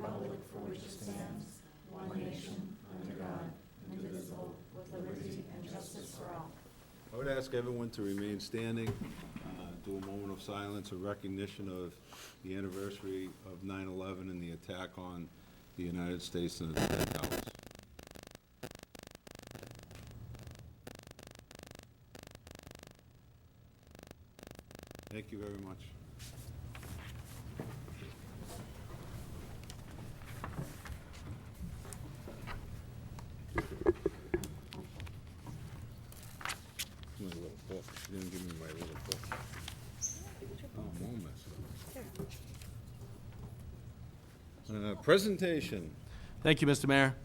republic for which it stands, one nation, under God, indivisible, with liberty and justice for all. I would ask everyone to remain standing, do a moment of silence, a recognition of the anniversary of 9/11 and the attack on the United States and the Twin Towers. Thank you very much. My little book. She didn't give me my little book. Oh, moment. Presentation. Thank you, Mr. Mayor.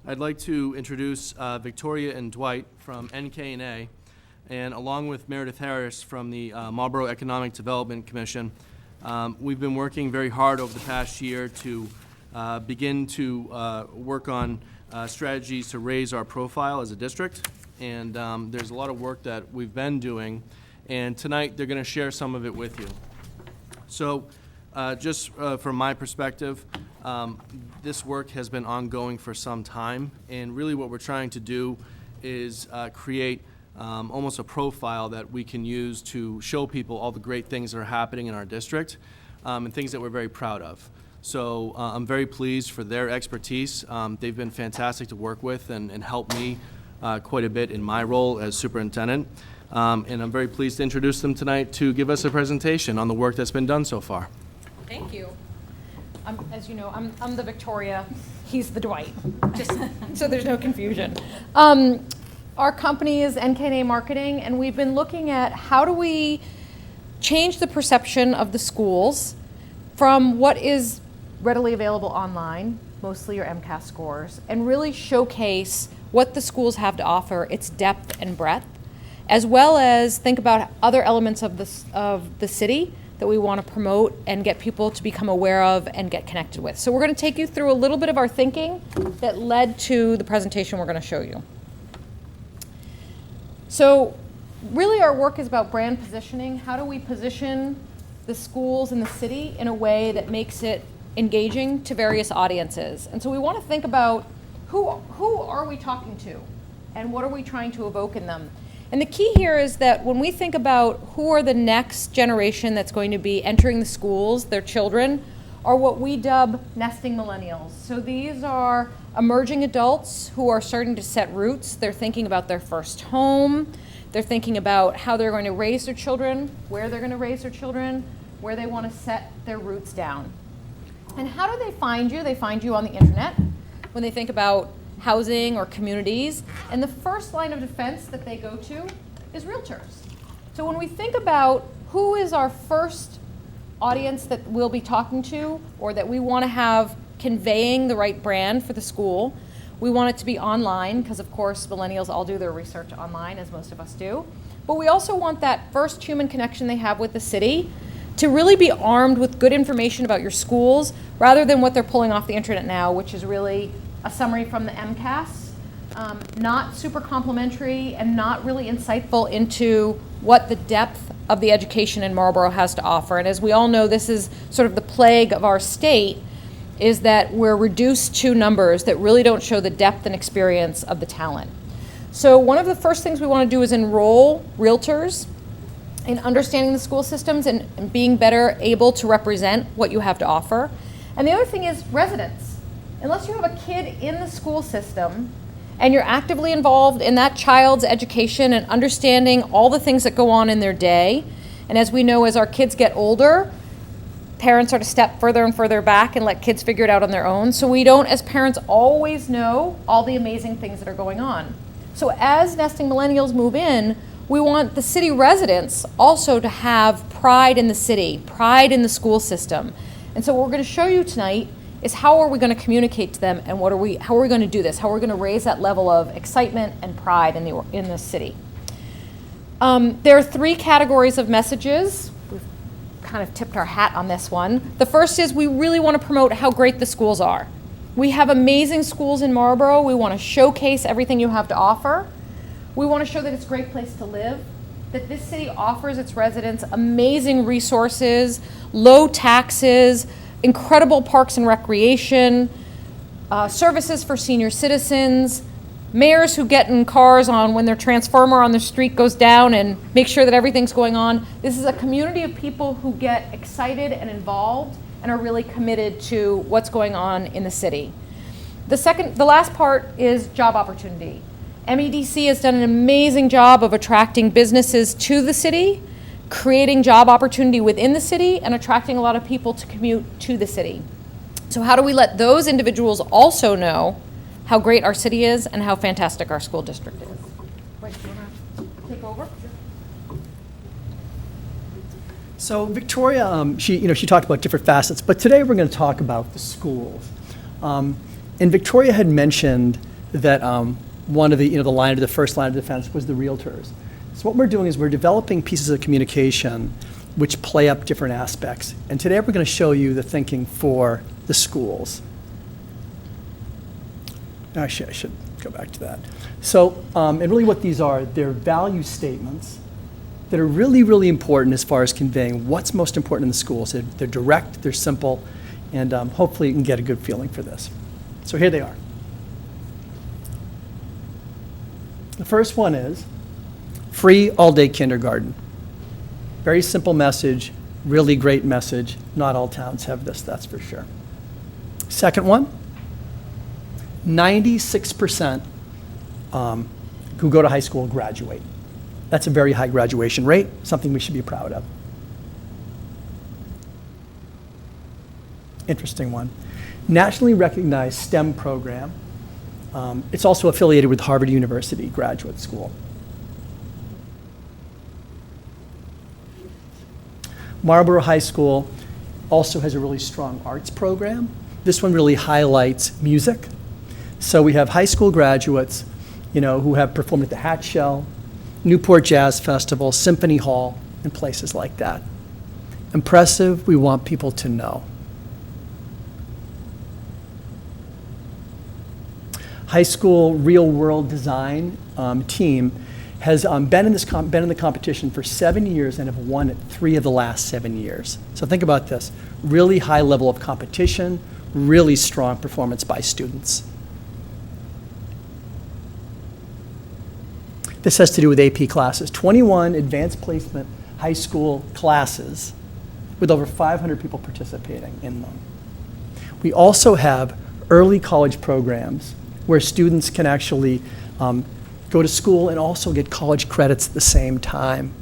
I'd like to introduce Victoria and Dwight from NK&A, and along with Meredith Harris from the Marlborough Economic Development Commission. We've been working very hard over the past year to begin to work on strategies to raise our profile as a district, and there's a lot of work that we've been doing, and tonight they're going to share some of it with you. So just from my perspective, this work has been ongoing for some time, and really what we're trying to do is create almost a profile that we can use to show people all the great things that are happening in our district and things that we're very proud of. So I'm very pleased for their expertise. They've been fantastic to work with and helped me quite a bit in my role as superintendent. And I'm very pleased to introduce them tonight to give us a presentation on the work that's been done so far. Thank you. As you know, I'm the Victoria, he's the Dwight, just so there's no confusion. Our company is NK&A Marketing, and we've been looking at how do we change the perception of the schools from what is readily available online, mostly your MCAS scores, and really showcase what the schools have to offer, its depth and breadth, as well as think about other elements of the city that we want to promote and get people to become aware of and get connected with. So we're going to take you through a little bit of our thinking that led to the presentation we're going to show you. So really our work is about brand positioning. How do we position the schools in the city in a way that makes it engaging to various audiences? And so we want to think about who are we talking to and what are we trying to evoke in them? And the key here is that when we think about who are the next generation that's going to be entering the schools, their children, are what we dub nesting millennials. So these are emerging adults who are starting to set roots. They're thinking about their first home. They're thinking about how they're going to raise their children, where they're going to raise their children, where they want to set their roots down. And how do they find you? They find you on the internet when they think about housing or communities. And the first line of defense that they go to is realtors. So when we think about who is our first audience that we'll be talking to or that we want to have conveying the right brand for the school, we want it to be online because of course millennials all do their research online as most of us do. But we also want that first human connection they have with the city to really be armed with good information about your schools rather than what they're pulling off the internet now, which is really a summary from the MCAS, not super complimentary and not really insightful into what the depth of the education in Marlborough has to offer. And as we all know, this is sort of the plague of our state, is that we're reduced to numbers that really don't show the depth and experience of the talent. So one of the first things we want to do is enroll realtors in understanding the school systems and being better able to represent what you have to offer. And the other thing is residents. Unless you have a kid in the school system and you're actively involved in that child's education and understanding all the things that go on in their day, and as we know, as our kids get older, parents are to step further and further back and let kids figure it out on their own. So we don't, as parents, always know all the amazing things that are going on. So as nesting millennials move in, we want the city residents also to have pride in the city, pride in the school system. And so what we're going to show you tonight is how are we going to communicate to them and how are we going to do this? How are we going to raise that level of excitement and pride in the city? There are three categories of messages. We've kind of tipped our hat on this one. The first is we really want to promote how great the schools are. We have amazing schools in Marlborough. We want to showcase everything you have to offer. We want to show that it's a great place to live, that this city offers its residents amazing resources, low taxes, incredible parks and recreation, services for senior citizens, mayors who get in cars on when their transformer on the street goes down and make sure that everything's going on. This is a community of people who get excited and involved and are really committed to what's going on in the city. The last part is job opportunity. MEDC has done an amazing job of attracting businesses to the city, creating job opportunity within the city, and attracting a lot of people to commute to the city. So how do we let those individuals also know how great our city is and how fantastic our school district is? Wait, do you want to take over? So Victoria, she talked about different facets, but today we're going to talk about the schools. And Victoria had mentioned that one of the first line of defense was the realtors. So what we're doing is we're developing pieces of communication which play up different aspects. And today we're going to show you the thinking for the schools. Actually, I should go back to that. So, and really what these are, they're value statements that are really, really important as far as conveying what's most important in the schools. They're direct, they're simple, and hopefully you can get a good feeling for this. So here they are. The first one is free all-day kindergarten. Very simple message, really great message. Not all towns have this, that's for sure. Second one, 96% who go to high school graduate. That's a very high graduation rate, something we should be proud of. Interesting one. Nationally recognized STEM program. It's also affiliated with Harvard University Graduate School. Marlborough High School also has a really strong arts program. This one really highlights music. So we have high school graduates, who have performed at the Hat Shell, Newport Jazz Festival, Symphony Hall, and places like that. Impressive, we want people to know. High school real world design team has been in the competition for 7 years and have won it 3 of the last 7 years. So think about this, really high level of competition, really strong performance by students. This has to do with AP classes. 21 advanced placement high school classes with over 500 people participating in them. We also have early college programs where students can actually go to school and also get college credits at the same time.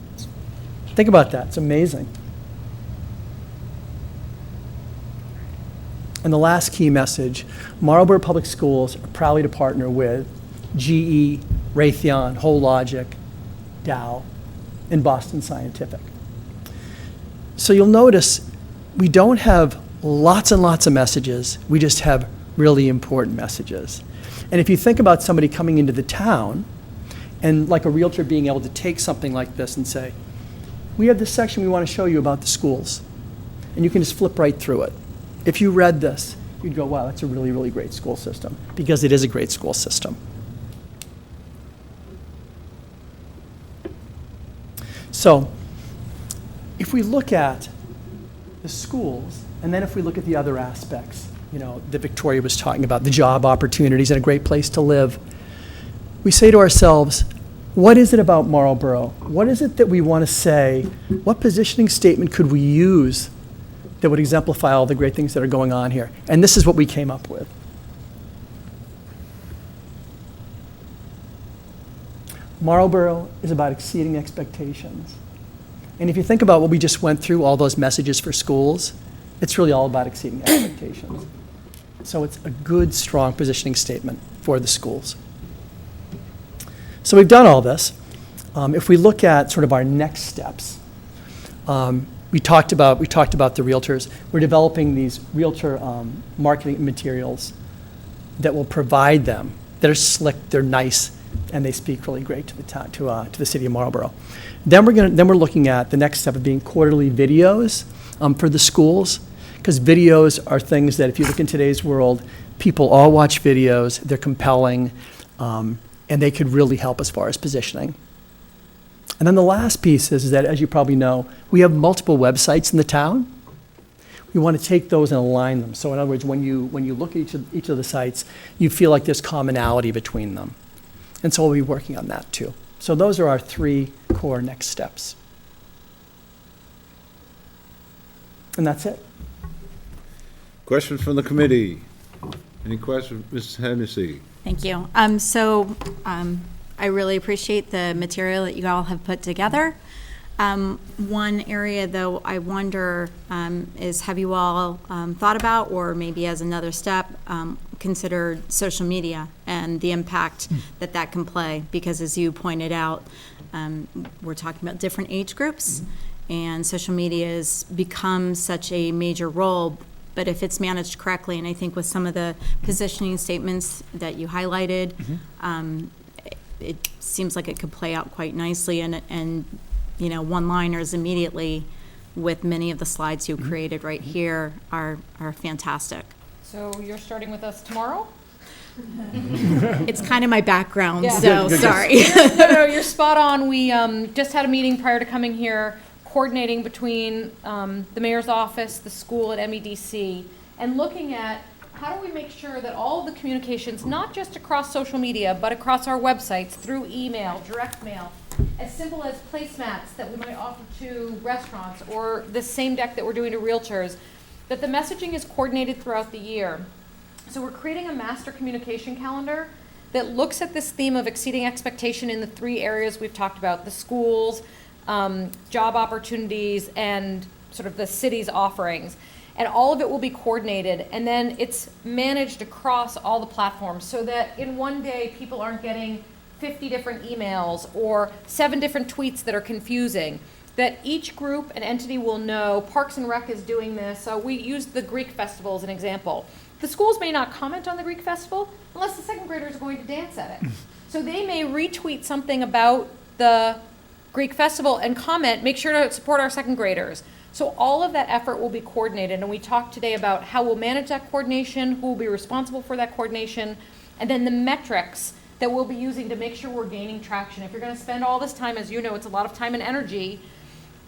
Think about that, it's amazing. And the last key message, Marlborough Public Schools are proudly to partner with GE, Raytheon, WholeLogic, Dow, and Boston Scientific. So you'll notice we don't have lots and lots of messages, we just have really important messages. And if you think about somebody coming into the town, and like a realtor being able to take something like this and say, we have this section we want to show you about the schools. And you can just flip right through it. If you read this, you'd go, wow, that's a really, really great school system, because it is a great school system. So if we look at the schools, and then if we look at the other aspects, that Victoria was talking about, the job opportunities and a great place to live, we say to ourselves, what is it about Marlborough? What is it that we want to say? What positioning statement could we use that would exemplify all the great things that are going on here? And this is what we came up with. Marlborough is about exceeding expectations. And if you think about what we just went through, all those messages for schools, it's really all about exceeding expectations. So it's a good, strong positioning statement for the schools. So we've done all this. If we look at sort of our next steps, we talked about the realtors. We're developing these realtor marketing materials that will provide them, that are slick, they're nice, and they speak really great to the town, to the city of Marlborough. Then we're looking at the next step of being quarterly videos for the schools, because videos are things that, if you look in today's world, people all watch videos, they're compelling, and they could really help as far as positioning. And then the last piece is that, as you probably know, we have multiple websites in the town. We want to take those and align them. So in other words, when you look at each of the sites, you feel like there's commonality between them. And so we'll be working on that too. So those are our 3 core next steps. And that's it. Questions from the committee? Any questions, Mrs. Hennessy? Thank you. I really appreciate the material that you all have put together. One area, though, I wonder is, have you all thought about, or maybe as another step, considered social media and the impact that that can play? Because as you pointed out, we're talking about different age groups, and social media has become such a major role. But if it's managed correctly, and I think with some of the positioning statements that you highlighted, it seems like it could play out quite nicely, and you know, one-liners immediately with many of the slides you created right here are fantastic. So you're starting with us tomorrow? It's kind of my background, Yeah. so sorry. No, you're spot on. We just had a meeting prior to coming here, coordinating between the mayor's office, the school, and MEDC, and looking at how do we make sure that all of the communications, not just across social media, but across our websites, through email, direct mail, as simple as placemats that we might offer to restaurants, or the same deck that we're doing to realtors, that the messaging is coordinated throughout the year. So we're creating a master communication calendar that looks at this theme of exceeding expectation in the 3 areas we've talked about: the schools, job opportunities, and sort of the city's offerings. And all of it will be coordinated, and then it's managed across all the platforms, so that in one day people aren't getting 50 different emails or 7 different tweets that are confusing. That each group and entity will know Parks and Rec is doing this. So we used the Greek festival as an example. The schools may not comment on the Greek festival unless the 2nd graders are going to dance at it. So they may retweet something about the Greek festival and comment, make sure to support our 2nd graders. So all of that effort will be coordinated, and we talked today about how we'll manage that coordination, who will be responsible for that coordination, and then the metrics that we'll be using to make sure we're gaining traction. If you're going to spend all this time, as you know, it's a lot of time and energy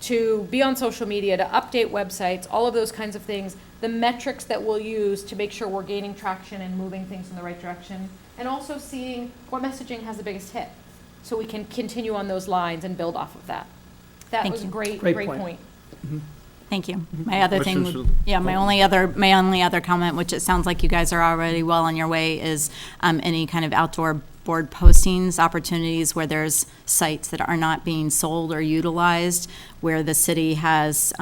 to be on social media, to update websites, all of those kinds of things, the metrics that we'll use to make sure we're gaining traction and moving things in the right direction, and also seeing what messaging has the biggest hit, so we can continue on those lines and build off of that. That Thank was a you. great Great point. point. Thank you. My other thing, Questions would, for- yeah, my only other comment, which it sounds like you guys are already well on your way, is any kind of outdoor board postings, opportunities where there's sites that are not being sold or utilized, where the city has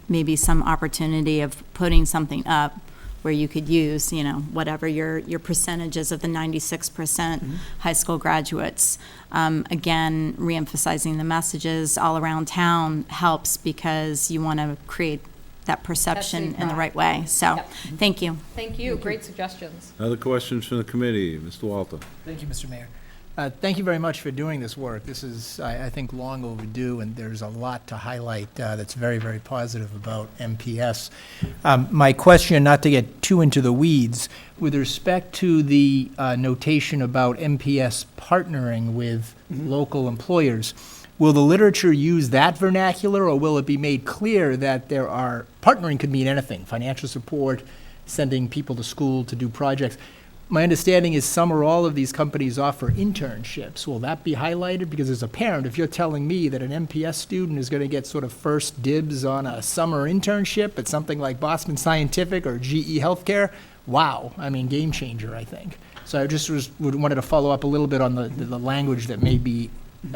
maybe some opportunity of putting something up where you could use, you know, whatever your percentages of the 96% high school graduates. Again, reemphasizing the messages all around town helps, because you want to create that perception in the right way. So, Yep. thank you. Thank you, great suggestions. Other questions from the committee? Mr. Walter? Thank you, Mr. Mayor. Thank you very much for doing this work. This is, I think, long overdue, and there's a lot to highlight that's very, very positive about MPS. My question, not to get too into the weeds, with respect to the notation about MPS partnering with local employers, will the literature use that vernacular, or will it be made clear that there are, partnering could mean anything, financial support, sending people to school to do projects? My understanding is some or all of these companies offer internships. Will that be highlighted? Because as a parent, if you're telling me that an MPS student is going to get sort of first dibs on a summer internship at something like Boston Scientific or GE Healthcare, wow, I mean, game changer, I think. So I just wanted to follow up a little bit on the language that may be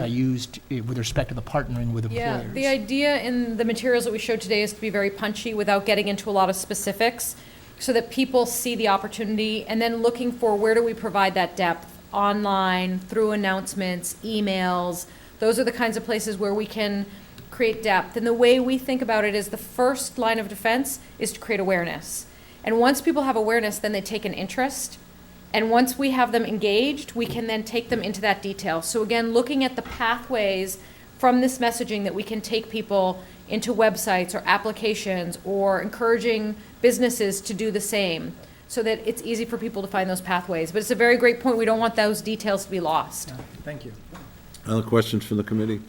used with respect to the partnering with employers. Yeah, the idea in the materials that we showed today is to be very punchy without getting into a lot of specifics, so that people see the opportunity, and then looking for where do we provide that depth, online, through announcements, emails. Those are the kinds of places where we can create depth. And the way we think about it is the first line of defense is to create awareness. And once people have awareness, then they take an interest. And once we have them engaged, we can then take them into that detail. So again, looking at the pathways from this messaging that we can take people into websites or applications, or encouraging businesses to do the same, so that it's easy for people to find those pathways. But it's a very great point. We don't want those details to be lost. Thank you. Other questions from the committee?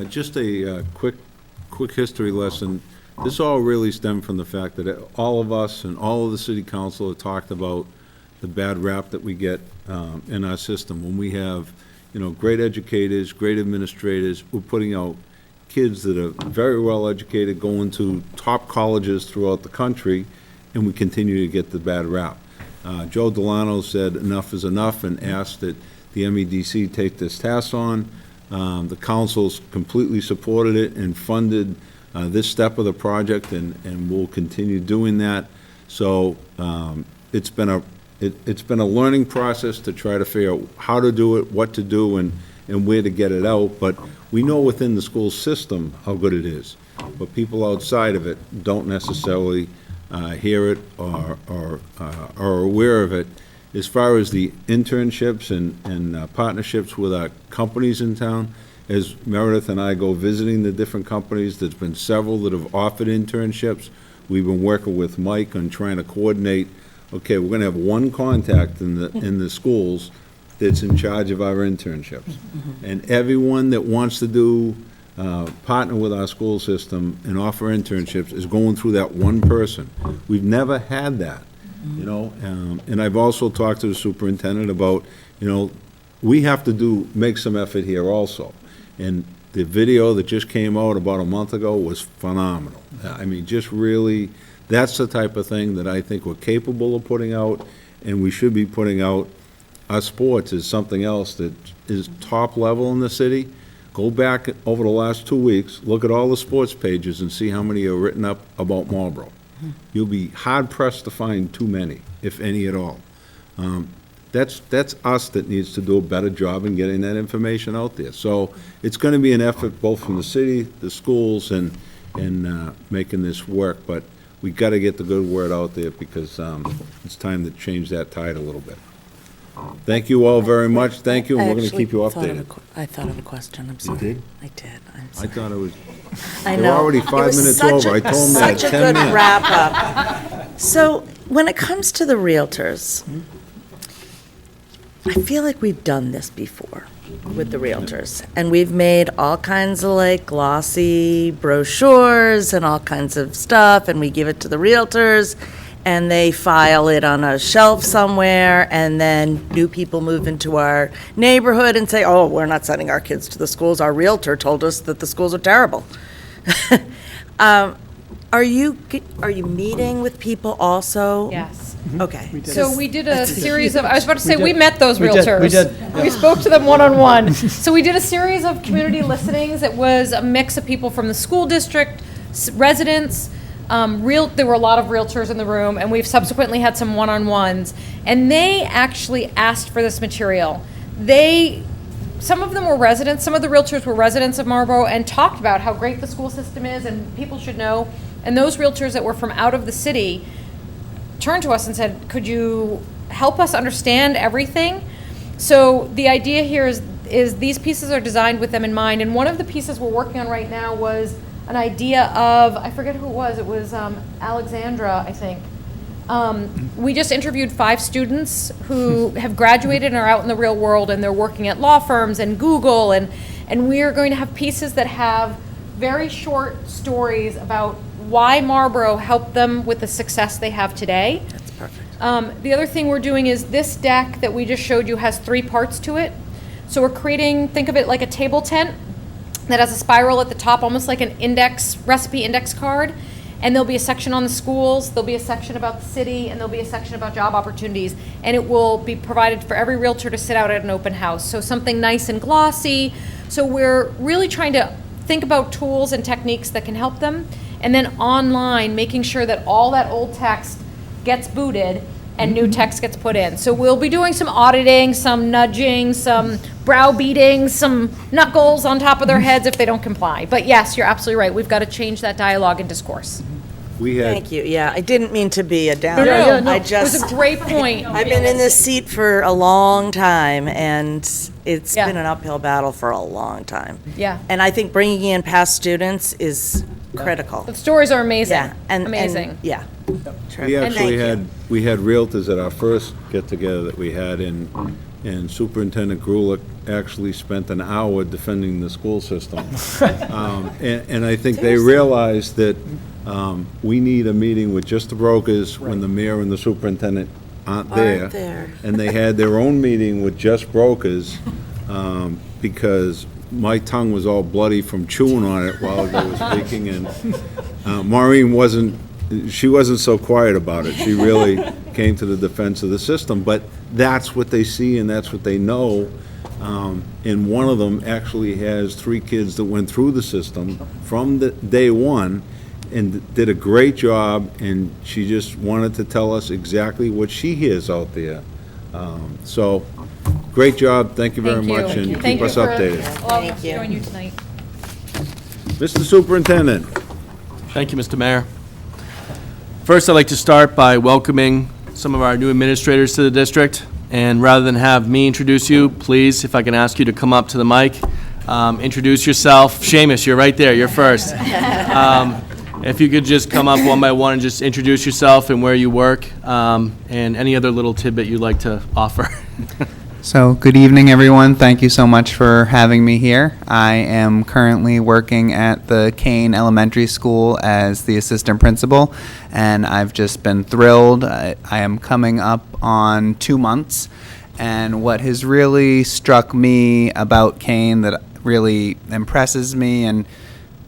Just a quick history lesson. this all really stemmed from the fact that all of us and all of the city council have talked about the bad rap that we get in our system. When we have, great educators, great administrators, we're putting out kids that are very well educated, going to top colleges throughout the country, and we continue to get the bad rap. Joe Delano said enough is enough and asked that the MEDC take this task on. The council's completely supported it and funded this step of the project, and we'll continue doing that. So it's been a learning process to try to figure out how to do it, what to do, and where to get it out. But we know within the school system how good it is. But people outside of it don't necessarily hear it or are aware of it. As far as the internships and partnerships with our companies in town, as Meredith and I go visiting the different companies, there's been several that have offered internships. We've been working with Mike on trying to coordinate, okay, we're gonna have one contact in the schools that's in charge of our internships. And everyone that wants to do, partner with our school system and offer internships is going through that one person. We've never had that, and I've also talked to the superintendent about, we have to make some effort here also. And the video that just came out about a month ago was phenomenal. I mean, just really, that's the type of thing that I think we're capable of putting out, and we should be putting out. Our sports is something else that is top level in the city. Go back over the last 2 weeks, look at all the sports pages and see how many are written up about Marlborough. You'll be hard-pressed to find too many, if any at all. That's us that needs to do a better job in getting that information out there. So it's going to be an effort both from the city, the schools, and making this work. But we got to get the good word out there because it's time to change that tide a little bit. Thank you all very much. Thank you, and we're going to keep you updated. I thought of a question, I'm sorry. did? I did, I'm I sorry. thought it was, I they were know. already It 5 was minutes such over. I told them they had Such a 10 good minutes. wrap-up. So, when it comes to the realtors, I feel like we've done this before with the realtors. And we've made all kinds of glossy brochures and all kinds of stuff, and we give it to the realtors, and they file it on a shelf somewhere, and then new people move into our neighborhood and say, oh, we're not sending our kids to the schools. Our realtor told us that the schools are terrible. Are you meeting with people also? Yes. Okay. So we did a series of, I was about to say, We we did. met those We did. realtors. We did. We spoke to them one-on-one. So we did a series of community listenings. It was a mix of people from the school district, residents, there were a lot of realtors in the room, and we've subsequently had some one-on-ones. And they actually asked for this material. Some of them were residents, some of the realtors were residents of Marlborough and talked about how great the school system is and people should know. And those realtors that were from out of the city turned to us and said, could you help us understand everything? So the idea here is these pieces are designed with them in mind. And one of the pieces we're working on right now was an idea of, I forget who it was Alexandra, I think. We just interviewed 5 students who have graduated and are out in the real world, and they're working at law firms and Google, and we are going to have pieces that have very short stories about why Marlborough helped them with the success they have today. That's perfect. The other thing we're doing is this deck that we just showed you has 3 parts to it. So we're creating, think of it like a table tent that has a spiral at the top, almost like an recipe index card. And there'll be a section on the schools, there'll be a section about the city, and there'll be a section about job opportunities. And it will be provided for every realtor to sit out at an open house. So something nice and glossy. So we're really trying to think about tools and techniques that can help them. And then online, making sure that all that old text gets booted and new text gets put in. So we'll be doing some auditing, some nudging, some browbeating, some knuckles on top of their heads if they don't comply. But yes, you're absolutely right. We've got to change that dialogue and discourse. We had, Thank you. Yeah, I didn't mean to be a downer. No. I It was just, a great point. I've been in this seat for a long time, and it's Yeah. been an uphill battle for a long time. Yeah. And I think bringing in past students is critical. The stories are amazing. Yeah, and Amazing. yeah. we Terrific. actually we had realtors at our first get-together that we had, and Superintendent Grulich actually spent an hour defending the school system. And I think they realized that We need a meeting with just the brokers when the mayor and the superintendent aren't there. Aren't there. And they had their own meeting with just brokers, because my tongue was all bloody from chewing on it while they were speaking, and Maureen she wasn't so quiet about it. She really came to the defense of the system, but that's what they see and that's what they know. And one of them actually has 3 kids that went through the system from the day one and did a great job, and she just wanted to tell us exactly what she hears out there. So, great job, thank you very much, and keep us updated. Allowing us Thank to you. join you tonight. Mr. Superintendent. Thank you, Mr. Mayor. First, I'd like to start by welcoming some of our new administrators to the district. And rather than have me introduce you, please, if I can ask you to come up to the mic, introduce yourself. Seamus, you're right there, you're first. If you could just come up one by one and just introduce yourself and where you work, and any other little tidbit you'd like to offer. So, good evening, everyone. Thank you so much for having me here. I am currently working at the Kane Elementary School as the assistant principal, and I've just been thrilled. I am coming up on 2 months, and what has really struck me about Kane that really impresses me, and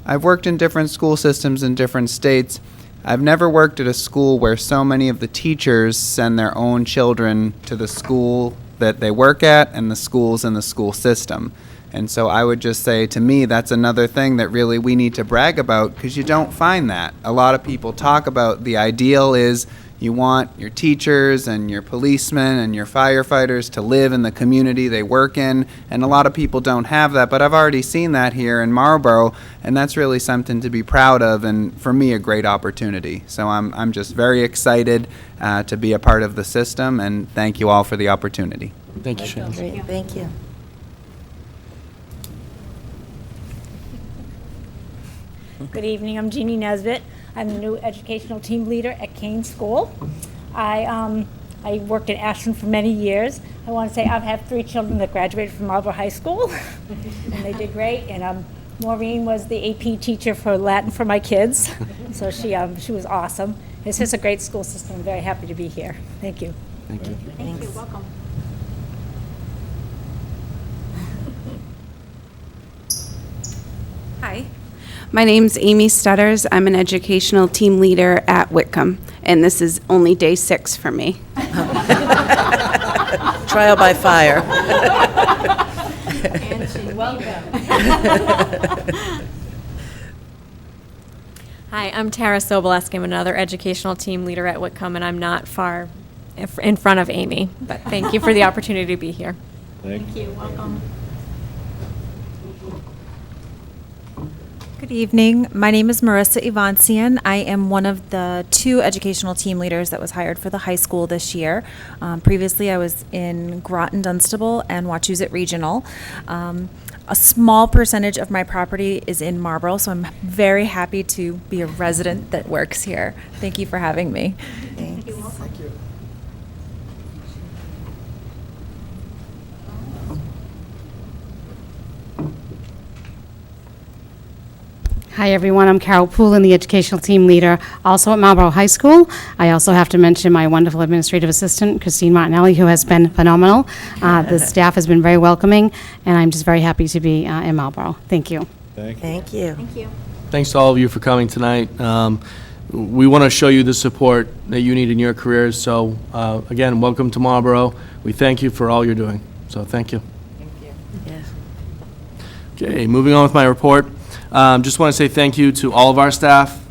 I've worked in different school systems in different states. I've never worked at a school where so many of the teachers send their own children to the school that they work at and the schools in the school system. And so I would just say, to me, that's another thing that really we need to brag about, because you don't find that. A lot of people talk about the ideal is you want your teachers and your policemen and your firefighters to live in the community they work in, and a lot of people don't have that, but I've already seen that here in Marlborough, and that's really something to be proud of, and for me, a great opportunity. So I'm just very excited to be a part of the system, and thank you all for the opportunity. Thank you, Seamus. Great, thank you. Good evening, I'm Jeannie Nesbitt. I'm the new educational team leader at Kane School. I worked in Ashland for many years. I want to say I've had 3 children that graduated from Marlborough High School, and they did great. And Maureen was the AP teacher for Latin for my kids, so she was awesome. It's just a great school system. I'm very happy to be here. Thank you. Thank you. Thank you, welcome. Hi, my name's Amy Stutters. I'm an educational team leader at Whitcomb, and this is only day 6 for me. Trial by fire. Hi, I'm Tara Soboleski. I'm another educational team leader at Whitcomb, and I'm not far in front of Amy. But thank you for the opportunity to be here. Thank you, welcome. Good evening. My name is Marissa Ivansian. I am one of the 2 educational team leaders that was hired for the high school this year. Previously, I was in Groton Dunstable and Wachusett Regional. A small percentage of my property is in Marlborough, so I'm very happy to be a resident that works here. Thank you for having me. Thanks. Thank you. Hi, everyone. I'm Carol Poulin, the educational team leader, also at Marlborough High School. I also have to mention my wonderful administrative assistant, Christine Martinelli, who has been phenomenal. The staff has been very welcoming, and I'm just very happy to be in Marlborough. Thank you. Thank you. Thank you. Thanks to all of you for coming tonight. We want to show you the support that you need in your careers. So, again, welcome to Marlborough. We thank you for all you're doing. So, thank you. Yes. Okay, moving on with my report. Just want to say thank you to all of our staff.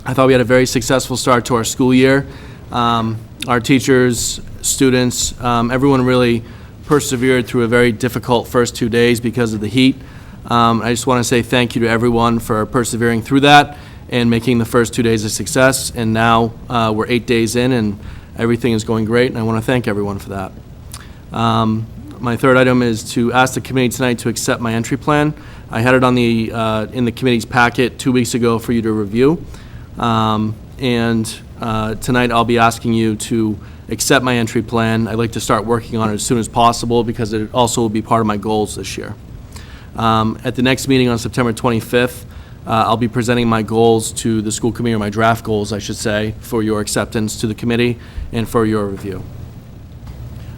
I thought we had a very successful start to our school year. Our teachers, students, everyone really persevered through a very difficult first 2 days because of the heat. I just want to say thank you to everyone for persevering through that and making the first 2 days a success. And now we're 8 days in and everything is going great, and I want to thank everyone for that. My third item is to ask the committee tonight to accept my entry plan. I had it on the in the committee's packet 2 weeks ago for you to review. Tonight I'll be asking you to accept my entry plan. I'd like to start working on it as soon as possible because it also will be part of my goals this year. At the next meeting on September 25th, I'll be presenting my goals to the school committee, or my draft goals, I should say, for your acceptance to the committee and for your review.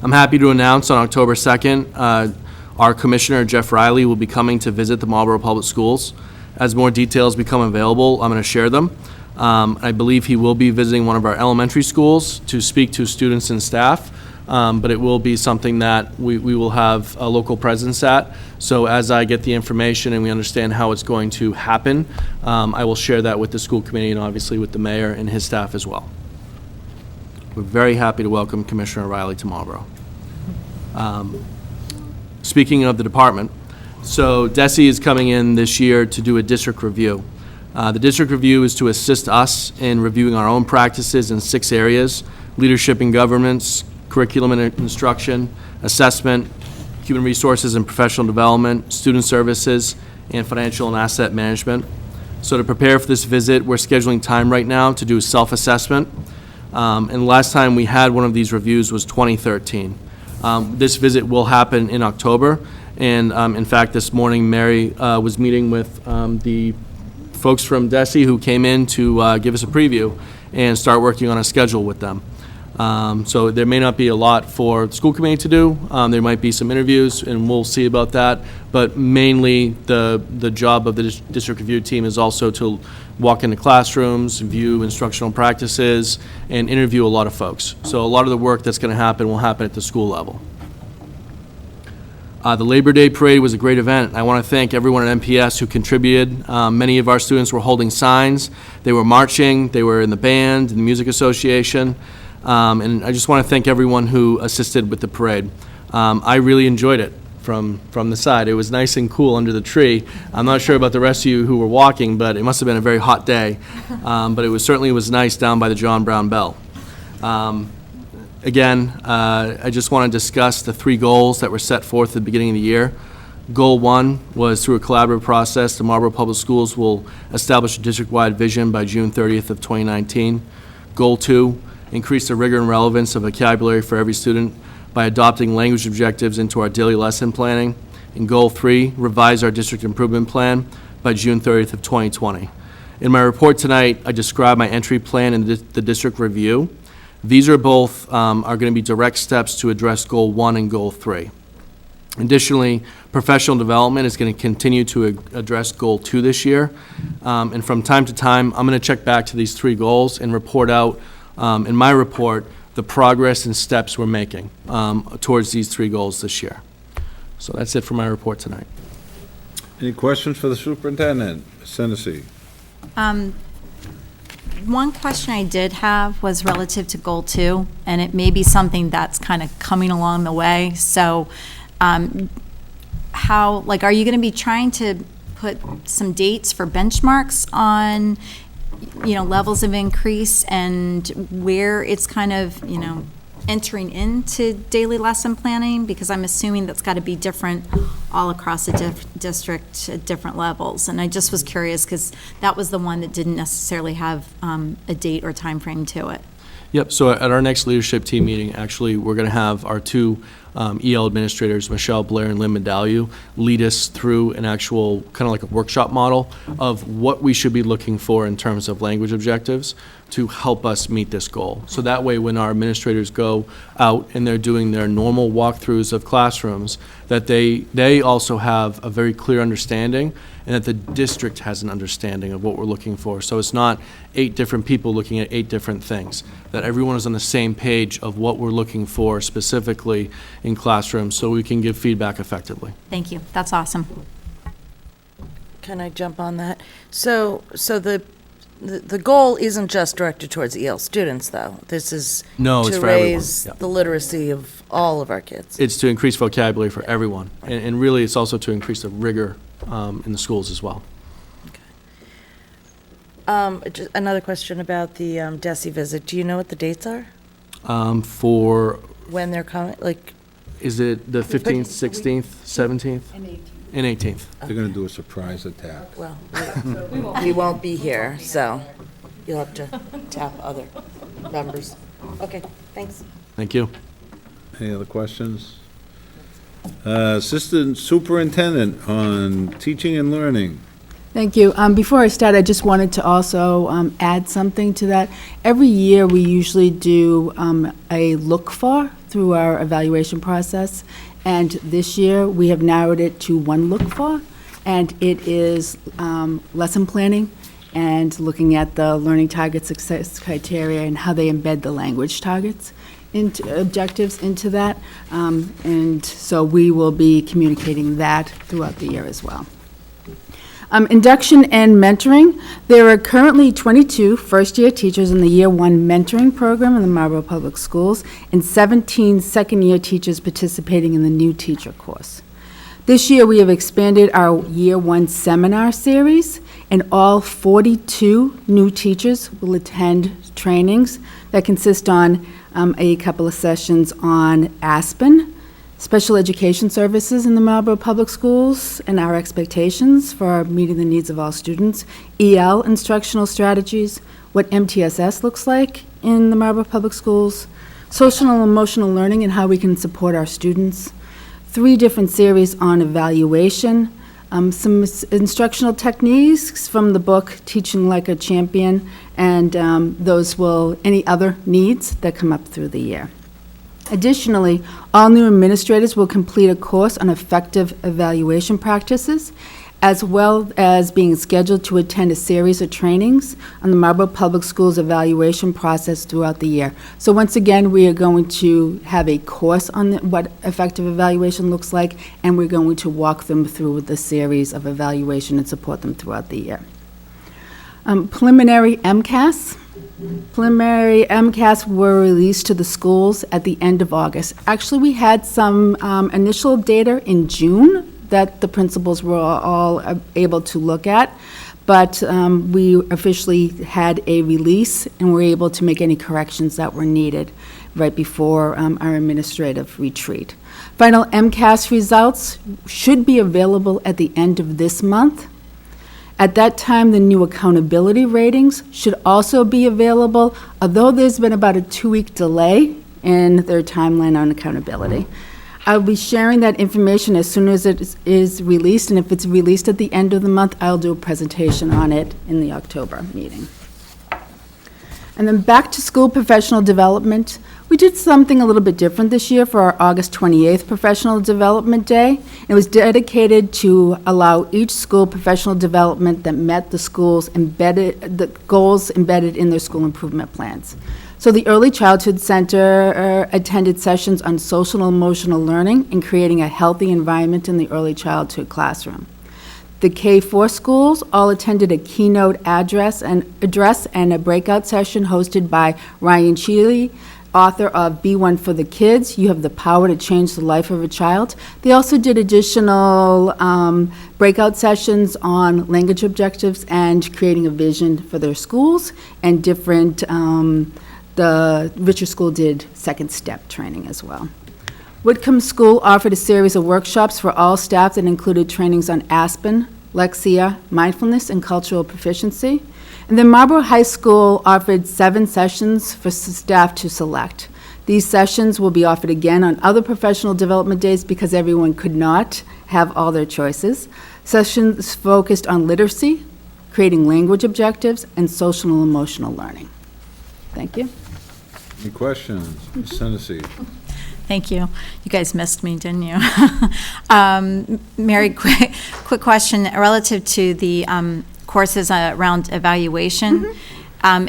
I'm happy to announce on October 2nd, our Commissioner, Jeff Riley, will be coming to visit the Marlborough Public Schools. As more details become available, I'm going to share them. I believe he will be visiting one of our elementary schools to speak to students and staff, but it will be something that we will have a local presence at. So as I get the information and we understand how it's going to happen, I will share that with the school committee and obviously with the mayor and his staff as well. We're very happy to welcome Commissioner Riley to Marlborough. Speaking of the department, so DESE is coming in this year to do a district review. The district review is to assist us in reviewing our own practices in 6 areas: leadership and governance, curriculum and instruction, assessment, human resources and professional development, student services, and financial and asset management. So to prepare for this visit, we're scheduling time right now to do a self-assessment. And the last time we had one of these reviews was 2013. This visit will happen in October. And in fact, this morning, Mary was meeting with the folks from DESE who came in to give us a preview and start working on a schedule with them. So there may not be a lot for the school committee to do. There might be some interviews, and we'll see about that. But mainly, the job of the district review team is also to walk into classrooms, view instructional practices, and interview a lot of folks. So a lot of the work that's going to happen will happen at the school level. The Labor Day Parade was a great event. I want to thank everyone at MPS who contributed. Many of our students were holding signs. They were marching. They were in the band, in the music association. And I just want to thank everyone who assisted with the parade. I really enjoyed it from the side. It was nice and cool under the tree. I'm not sure about the rest of you who were walking, but it must have been a very hot day. But it certainly was nice down by the John Brown Bell. Again, I just want to discuss the 3 goals that were set forth at the beginning of the year. Goal 1 was, through a collaborative process, the Marlborough Public Schools will establish a district-wide vision by June 30th of 2019. Goal 2, increase the rigor and relevance of vocabulary for every student by adopting language objectives into our daily lesson planning. And Goal 3, revise our district improvement plan by June 30th of 2020. In my report tonight, I describe my entry plan in the district review. These are both are going to be direct steps to address Goal 1 and Goal 3. Additionally, professional development is going to continue to address Goal 2 this year. And from time to time, I'm going to check back to these 3 goals and report out in my report the progress and steps we're making towards these 3 goals this year. So that's it for my report tonight. Any questions for the superintendent? Ms. Hennessy? One question I did have was relative to Goal 2, and it may be something that's kind of coming along the way. So are you going to be trying to put some dates for benchmarks on, levels of increase and where it's kind of, entering into daily lesson planning? Because I'm assuming that's got to be different all across the district at different levels. And I just was curious because that was the one that didn't necessarily have a date or time frame to it. Yep, so at our next leadership team meeting, actually, we're going to have our 2 EL administrators, Michelle Blair and Lynn Medallion, lead us through an actual kind of like a workshop model of what we should be looking for in terms of language objectives to help us meet this goal. So that way, when our administrators go out and they're doing their normal walkthroughs of classrooms, that they also have a very clear understanding and that the district has an understanding of what we're looking for. So it's not 8 different people looking at 8 different things, that everyone is on the same page of what we're looking for specifically in classrooms so we can give feedback effectively. Thank you. That's awesome. Can I jump on that? So the goal isn't just directed towards EL students, though. This is it's to for raise everyone. Yep. the literacy of all of our kids. It's to increase vocabulary for everyone. And really, it's also to increase the rigor in the schools as well. Just another question about the DESE visit. Do you know what the dates are? For, When they're coming? is it the 15th, 16th, 17th? And 18th. They're going to do a surprise attack. Well, we won't be here, so you'll have to tap other members. Okay, thanks. Thank you. Any other questions? Assistant Superintendent on Teaching and Learning. Thank you. Before I start, I just wanted to also add something to that. Every year, we usually do a look for through our evaluation process, and this year, we have narrowed it to one look for, and it is lesson planning and looking at the learning target success criteria and how they embed the language targets into objectives into that. And so we will be communicating that throughout the year as well. Induction and mentoring. There are currently 22 first-year teachers in the Year 1 mentoring program in the Marlborough Public Schools and 17 second-year teachers participating in the new teacher course. This year, we have expanded our Year 1 seminar series, and all 42 new teachers will attend trainings that consist on a couple of sessions on Aspen, special education services in the Marlborough Public Schools and our expectations for meeting the needs of all students, EL instructional strategies, what MTSS looks like in the Marlborough Public Schools, social and emotional learning and how we can support our students, 3 different series on evaluation, some instructional techniques from the book Teaching Like a Champion, and those will, any other needs that come up through the year. Additionally, all new administrators will complete a course on effective evaluation practices, as well as being scheduled to attend a series of trainings on the Marlborough Public Schools evaluation process throughout the year. So once again, we are going to have a course on what effective evaluation looks like, and we're going to walk them through the series of evaluation and support them throughout the year. Preliminary MCAS. Preliminary MCAS were released to the schools at the end of August. Actually, we had some initial data in June that the principals were all able to look at, but we officially had a release and were able to make any corrections that were needed right before our administrative retreat. Final MCAS results should be available at the end of this month. At that time, the new accountability ratings should also be available, although there's been about a 2-week delay in their timeline on accountability. I'll be sharing that information as soon as it is released, and if it's released at the end of the month, I'll do a presentation on it in the October meeting. And then back to school professional development. We did something a little bit different this year for our August 28th Professional Development Day. It was dedicated to allow each school professional development that met the goals embedded in their school improvement plans. So the Early Childhood Center attended sessions on social and emotional learning and creating a healthy environment in the early childhood classroom. The K-4 schools all attended a keynote address and a breakout session hosted by Ryan Sheely, author of Be One for the Kids, You Have the Power to Change the Life of a Child. They also did additional breakout sessions on language objectives and creating a vision for their schools, and different, the Richer School did second step training as well. Whitcomb School offered a series of workshops for all staff that included trainings on Aspen, Lexia, mindfulness, and cultural proficiency. And then Marlborough High School offered 7 sessions for staff to select. These sessions will be offered again on other professional development days because everyone could not have all their choices. Sessions focused on literacy, creating language objectives, and social and emotional learning. Thank you. Any questions? Ms. Hennessy? Thank you. You guys missed me, didn't you? Mary, quick question relative to the courses around evaluation.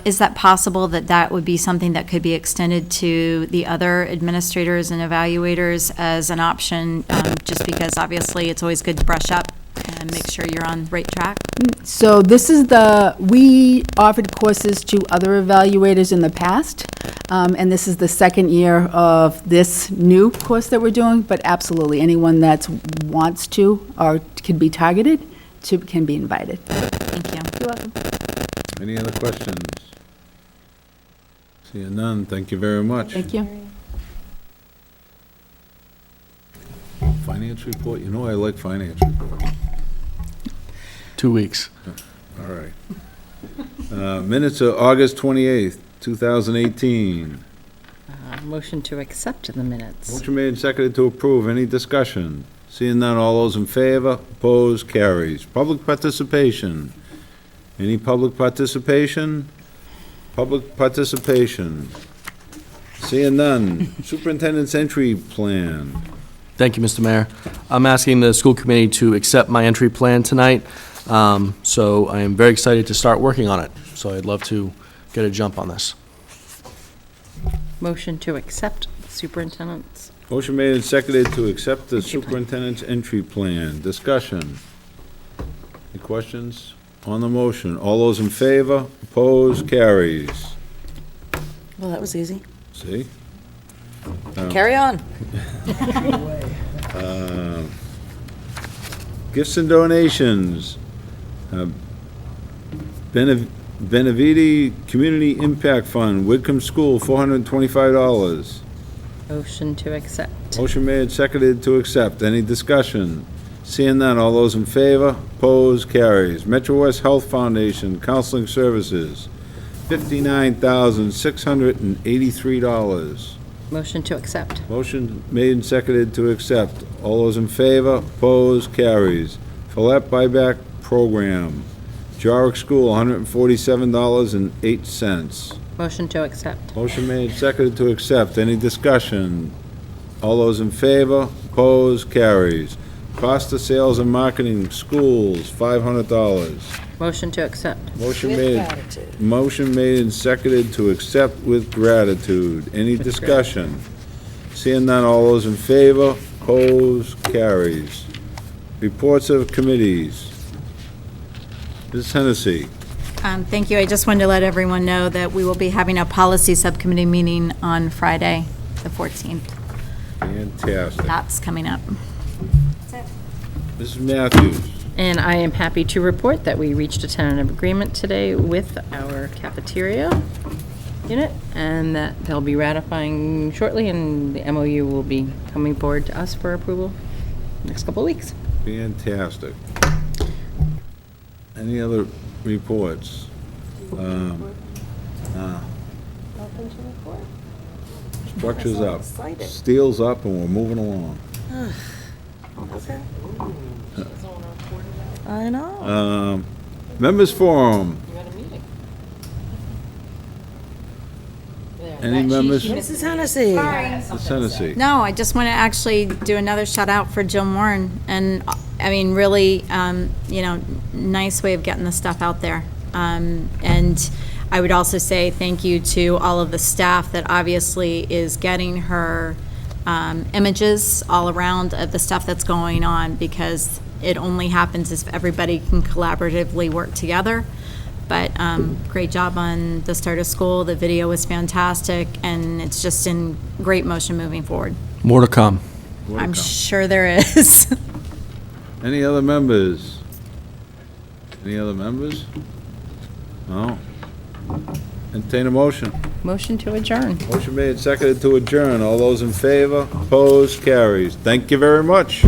Is that possible that would be something that could be extended to the other administrators and evaluators as an option, just because obviously it's always good to brush up and make sure you're on the right track? So this is we offered courses to other evaluators in the past, and this is the second year of this new course that we're doing, but absolutely anyone that wants to or can be targeted can be invited. Thank you. You're welcome. Any other questions? Seeing none, thank you very much. Thank you. Finance report, you know I like finance report. 2 weeks. All right. Minutes of August 28th, 2018. Motion to accept the minutes. Motion made and seconded to approve. Any discussion? Seeing none, all those in favor, opposed, carries. Public participation. Any public participation? Public participation. Seeing none. Superintendent's entry plan. Thank you, Mr. Mayor. I'm asking the school committee to accept my entry plan tonight. So I am very excited to start working on it. So I'd love to get a jump on this. Motion to accept superintendent's. Motion made and seconded to accept the superintendent's entry plan. Discussion. Any questions on the motion? All those in favor, opposed, carries. Well, that was easy. See? Carry on. Gifts and donations. Benavidi Community Impact Fund, Whitcomb School, $425. Motion to accept. Motion made and seconded to accept. Any discussion? Seeing none, all those in favor, opposed, carries. Metro West Health Foundation Counseling Services, $59,683. Motion to accept. Motion made and seconded to accept. All those in favor, opposed, carries. Follett Buyback Program, Jarwick School, $147.08. Motion to accept. Motion made and seconded to accept. Any discussion? All those in favor, opposed, carries. Cost of Sales and Marketing Schools, $500. Motion to accept. Motion With made. gratitude. Motion made and seconded to accept with gratitude. Any discussion? Seeing none, all those in favor, opposed, carries. Reports of committees. Ms. Hennessy. Thank you. I just wanted to let everyone know that we will be having a policy subcommittee meeting on Friday, the 14th. Fantastic. That's coming up. Mrs. Matthews. And I am happy to report that we reached a tentative agreement today with our cafeteria unit, and that they'll be ratifying shortly, and the MOU will be coming forward to us for approval next couple of weeks. Fantastic. Any other reports? Structure's up. Steel's up, and we're moving along. Okay. I know. Members Forum. Any members? Mrs. Hennessy. Ms. Hennessy. No, I just want to actually do another shout out for Jill Moran, and I mean, really, nice way of getting the stuff out there. And I would also say thank you to all of the staff that obviously is getting her images all around of the stuff that's going on, because it only happens if everybody can collaboratively work together. But great job on the start of school. The video was fantastic, and it's just in great motion moving forward. More to come. I'm sure there is. Any other members? Any other members? No? Entertain a motion. Motion to adjourn. Motion made, seconded to adjourn. All those in favor, opposed, carries. Thank you very much.